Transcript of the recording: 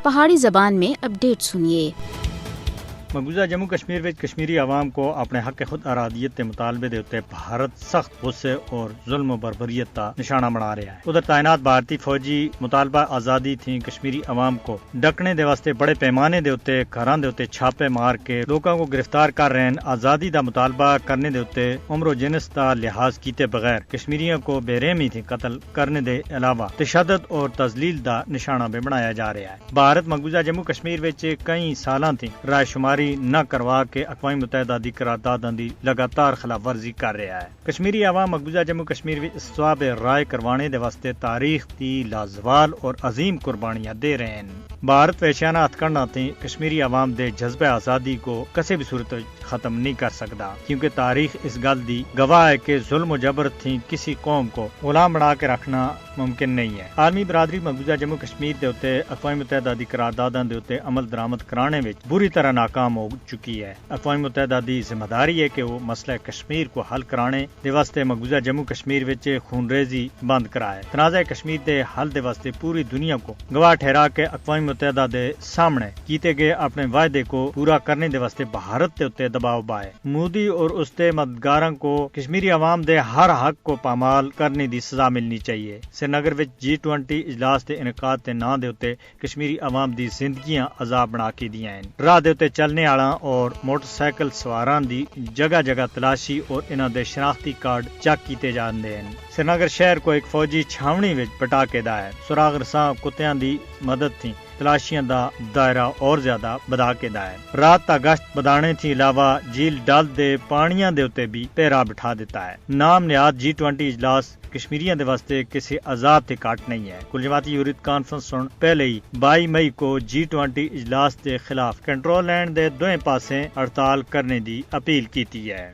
پہاڑی زبان میں اپڈیٹ سنیے۔ مقبوضہ جموں کشمیر وچ کشمیری عوام کو اپنے حق خود ارادیت کے مطالبے دے اتنے بھارت سخت غصے اور ظلم و بربریت کا نشانہ بنا رہا ہے۔ ادھر تعینات بھارتی فوجی مطالبہ آزادی تھی کشمیری عوام کو ڈکنے دے واسطے بڑے پیمانے دے اتنے گھراں دے اتنے چھاپے مار کے لوگوں کو گرفتار کر رہے ہیں۔ آزادی دا مطالبہ کرنے دے اتنے عمر و جنس دا لحاظ کیتے بغیر کشمیریوں کو بے رحمی تھی قتل کرنے دے علاوہ تشدد اور تذلیل دا نشانہ بھی بنایا جا رہا ہے۔ بھارت مقبوضہ جموں کشمیر وچ کئی سالاں تھی رائے شماری نہ کروا کے اقوام متحدہ دی قرارداداں دی لگاتار خلاف ورزی کر رہا ہے۔ کشمیری عوام مقبوضہ جموں کشمیر وچ استواب رائے کروانے دے واسطے تاریخ دی لازوال اور عظیم قربانیاں دے رہے ہیں۔ بھارت وحشیانہ ہتھکنڈا تھی کشمیری عوام دے جذبہ آزادی کو کسی بھی صورت ختم نہیں کر سکتا، کیونکہ تاریخ اس گل دی گواہ ہے کہ ظلم و جبر تھی کسی قوم کو غلام بنا کے رکھنا ممکن نہیں ہے۔ عالمی برادری مقبوضہ جموں کشمیر دے اوتے اقوام متحدہ دی قرارداداں دے اوتے عمل درآمد کرانے وچ بری طرح ناکام ہو چکی ہے۔ اقوام متحدہ دی ذمہ داری ہے کہ وہ مسئلہ کشمیر کو حل کرانے دے واسطے مقبوضہ جموں کشمیر وچ خون ریزی بند کرائے۔ تنازع کشمیر دے حل دے واسطے پوری دنیا کو گواہ ٹھہرا کے اقوام متحدہ دے سامنے کیتے گئے اپنے وعدے کو پورا کرنے دے واسطے بھارت دے اوتے دباؤ پائے۔ مودی اور اس دے مددگاراں کو کشمیری عوام دے ہر حق کو پامال کرنے دی سزا ملنی چاہیے۔ سری نگر وچ G20 اجلاس دے انعقاد تے ناں دے اوتے کشمیری عوام دی زندگیاں عذاب بنا کے دیاں ہیں۔ راہ دے اوتے چلنے والاں اور موٹر سائیکل سواراں دی جگہ جگہ تلاشی اور انہاں دے شناختی کارڈ چیک کیتے جاندے ہیں۔ سری نگر شہر کو ایک فوجی چھاونی وچ پٹا کے دا ہے۔ سراغ رساں کتیاں دی مدد تھی تلاشیاں دا دائرہ اور زیادہ بدا کے دا ہے۔ رات تا گشت بدانے تھی علاوہ جھیل ڈل دے پانیاں دے اتے بھی پیرا بٹھا دیتا ہے۔ نام نیاد G20 اجلاس کشمیریاں دے واسطے کسی عذاب تے کاٹ نہیں ہے۔ کل جماعتی یورت کانفرنس سن پہلے ہی 22 مئی کو G20 اجلاس دے خلاف کنٹرول لینڈ دے دوئیں پاسے ہڑتال کرنے دی اپیل کیتی ہے۔